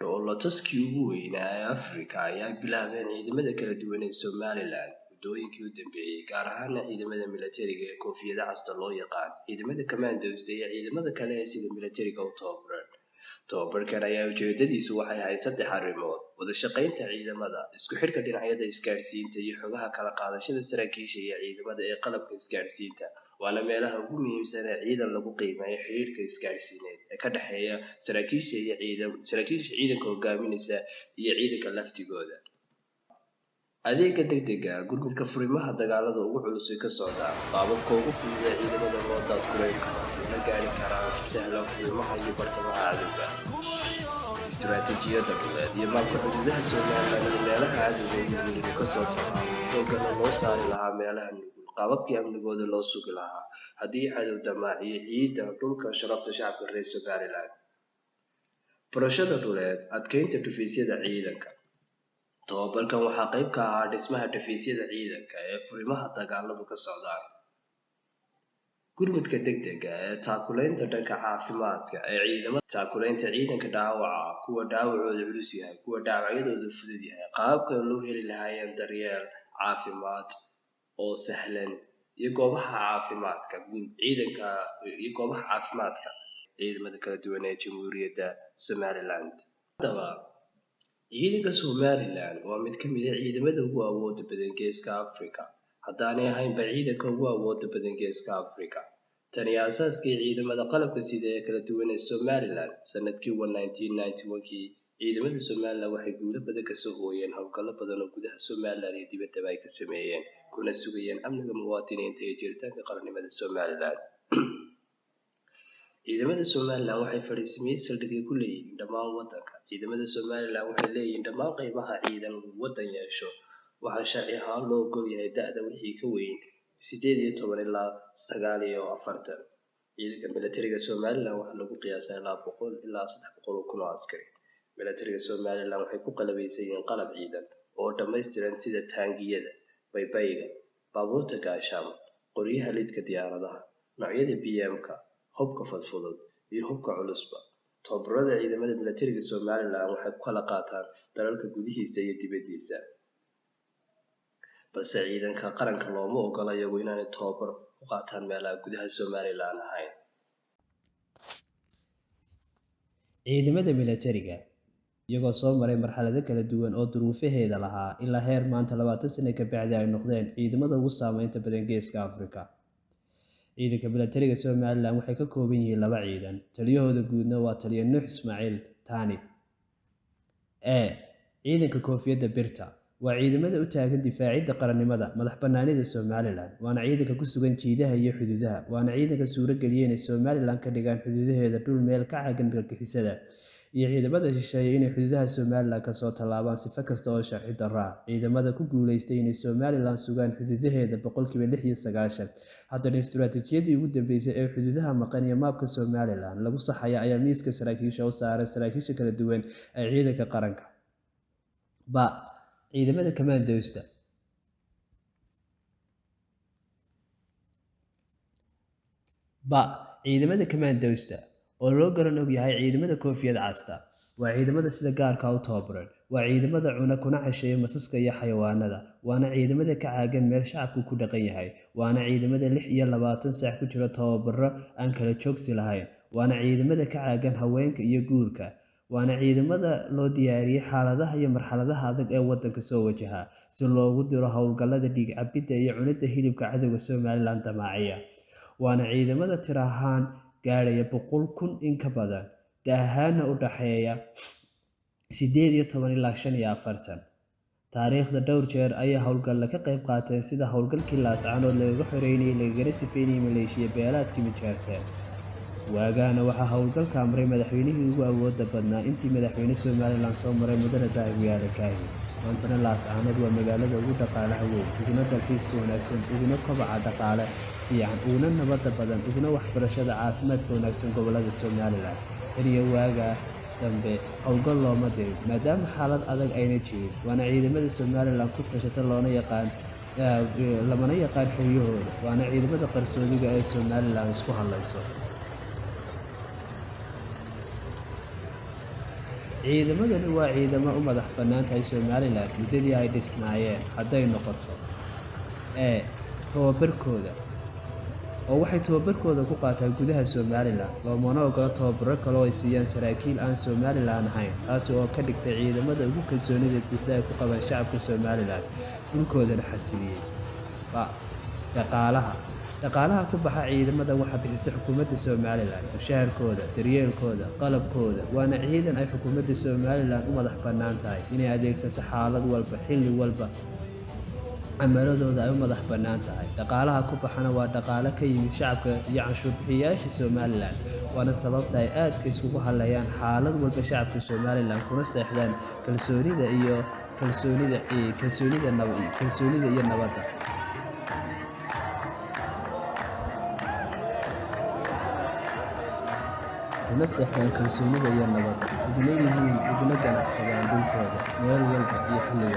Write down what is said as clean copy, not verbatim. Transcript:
Dhoolatuskii ugu weynaa ee Afrika ayaa bilaabeen ciidamada kala duwan ee Somaliland muddooyinkii u dambeeyay, gaar ahaana ciidamada militariga ee koofiyadda casta loo yaqaan, ciidamada commandos iyo ciidamada kale ee sida militariga u tababaran. Tababarkan ayaa ujeedadiisu waxay ahayd 3 arrimood: wada shaqaynta ciidamada, isku xidhka dhinacyada isgaadhsiinta, iyo xogaha kala qaadashada saraakiisha iyo ciidamada ee qalabka isgaadhsiinta. Waana meelaha ugu muhiimsan ee ciidan lagu qiimeeyo xiriirka isgaadhsiineed ee ka dhexeeya saraakiisha ciidanka hogaaminaysa iyo ciidanka laftigooda. Adeegga degdega ah, gurmadka furimaha dagaalada ugu culus ee ka socda, qaababka ugu fudud ee ciidamada loo daadgureyn karo la gaari karaan si sahlan furimaha iyo bartamaha cadowga. Istiraatiijiyadda dhuleed iyo maamulka xuduudaha Somaliland iyo meelaha cadowga iyo ka soo tagaa xoogana loo saari lahaa meelaha nugul, qaababkii amnigooda loo sugi lahaa haddii cadow damaaciyo ciidda dhulka sharafta shacabka reer Somaliland. Barashada dhuleed, adkeynta dhufaysyada ciidanka. Tababarkan waxaa qayb ka ahaa dhismaha dhufaysyada ciidanka ee furimaha dagaaladu ka socdaan. Gurmadka degdega ee taakulaynta dhanka caafimaadka ee ciidamada, taakulaynta ciidanka dhaawaca, kuwa dhaawacooda culus yahay, kuwa dhaawacyadooda fudud yahay, qaababka loo heli lahaayeen daryeel caafimaad oo sahlan, iyo goobaha caafimaadka ciidamada kala duwan ee Jamhuuriyadda Somaliland. Haddaba, ciidanka Somaliland waa mid ka mid ah ciidamada ugu awoodda badan Geeska Afrika, haddaanay ahaynba ciidanka ugu awoodda badan Geeska Afrika. Tani aasaaskii ciidamada qalabka sida ee kala duwan ee Somaliland sanadkii 1991kii, ciidamada Somaliland waxay guulo badan ka soo hooyeen howlgallo badan oo gudaha Somaliland iyo dibaddaba ay ka sameeyeen, kuna sugayeen amniga muwaadiniinta iyo jiritaanka qaranimada Somaliland. Ciidamada Somaliland waxay fadhiisimay saldhigyo ku leeyihiin dhammaan waddanka. Ciidamada Somaliland waxay leeyihiin dhammaan qaybaha ciidan waddan yeesho. Waxaa sharci ahaan loo ogol yahay da'da wixii ka weyn 18 ilaa 49. Ciidanka militariga Somaliland waxaa lagu qiyaasaa ilaa 100 ilaa 300 kun oo askari. Militariga Somaliland waxay ku qalabaysan yihiin qalab ciidan oo dhammaystiran sida taangiyada, baybayga, baabuurta gaashaamo, qoryaha lidka diyaaradaha, noocyada BM-ka, hubka fudfudud iyo hubka culusba. Tababarada ciidamada militariga Somaliland waxay ku kala qaataan dalalka gudihiisa iyo dibaddiisa, balse ciidanka qaranka looma ogola iyagu inaanay tababar ku qaataan meelaha gudaha Somaliland ahayn. Ciidamada militariga iyagoo soo maray marxalado kala duwan oo duruufaheeda lahaa ilaa heer maanta 20 sano ka bacdi ay noqdeen ciidamada ugu saameynta badan Geeska Afrika. Ciidanka militariga Somaliland waxay ka kooban yihiin 2 ciidan. Taliyahooda guudna waa Taliye Nuux Ismaaciil Taani. Ciidanka koofiyadda birta waa ciidamada u taagan difaacidda qarannimada, madax-bannaanida Somaliland. Waana ciidanka ku sugan jiidaha iyo xuduudaha. Waana ciidanka suurageliyay inay Somaliland ka dhigaan xuduudaheeda dhul meel ka caagan argagixisada, iyo ciidamada shisheeye inay xuduudaha Somaliland ka soo tallaabaan sifo kasta oo sharci darro ah. Ciidamada ku guulaystay inay Somaliland sugaan xuduudaheeda 96%. Haddana istiraatiijiyadii ugu dambeysay ee xuduudaha maqan iyo maabka Somaliland lagu saxaya ayaa miiska saraakiisha u saaray saraakiisha kala duwan ee ciidanka qaranka. Ciidamada commandosta. Ciidamada commandosta oo loo garan og yahay ciidamada koofiyadda casta waa ciidamada sida gaarka u tababaran. Waa ciidamada cuna kuna casheeya masaska iyo xayawaanada. Waana ciidamada ka caagan meel shacabku ku dhaqan yahay. Waana ciidamada 6 iyo 20 saac ku jira tababaro aan kala joogsi lahayn. Waana ciidamada ka caagan haweenka iyo guurka. Waana ciidamada loo diyaariyay xaaladaha iyo marxaladaha adag ee waddanka soo wajaha si loogu diro howlgallada dhiig cabidda iyo cunidda hilibka cadowga Somaliland damaaciya. Waana ciidamada tir ahaan gaaraya 100,000 in ka badan, da'ahaana u dhaxeeya 18 ilaa 45. Taariikhda dhowr jeer ayaa howlgalla ka qayb qaateen sida howlgalkii Laascaanood lagaga xoreynayay lagana sifeynayay maleeshiya beelaadkii Mijaarteen. Waagaana waxaa howlgalka amray madaxweynihii ugu awoodda badnaa intii madaxweyne Somaliland soo maray Mudane Daahir Yaale Kaahi. Maantana Laascaanood waa magaalada ugu dhaqaalaha weyn, uguna dalxiiska wanaagsan, uguna kobaca dhaqaale fiican, uguna nabadda badan, uguna waxbarashada caafimaadka wanaagsan gobollada Somaliland. Tan iyo waagaa dambe howlgal looma dirin maadaama xaalad adag ayna jirin. Waana ciidamada Somaliland ku tashata lamana yaqaan xeryahooda. Waana ciidamada qarsoodiga ee Somaliland isku hadlayso. Ciidamadani waa ciidamo u madax bannaan tahay Somaliland muddadii ay dhisnaayeen hadday noqoto tababarkooda, oo waxay tababarkooda ku qaataan gudaha Somaliland, loomana oggola tababaro kale oo ay siiyaan saraakiil aan Somaliland ahayn, taasi oo ka dhigtay ciidamada ugu kalsoonida buuxda ay ku qabaan shacabka Somaliland, dhulkoodana xasiliyay. Dhaqaalaha ku baxa ciidamadan waxaa bixisa xukuumadda Somaliland, mushaharkooda, daryeelkooda, qalabkooda, waana ciidan ay xukuumadda Somaliland u madax bannaan tahay inay adeegsato xaalad walba, xilli walba, camaladooda ay u madax bannaan tahay. Dhaqaalaha ku baxana waa dhaqaale ka yimid shacabka iyo canshuur bixiyayaasha Somaliland, waana sababta ay aadka isugu halleeyaan xaalad walba shacabka Somaliland kuna seexdaan kalsoonida iyo nabadda. uguna ganacsadaan dhulkooda meel walba iyo xilli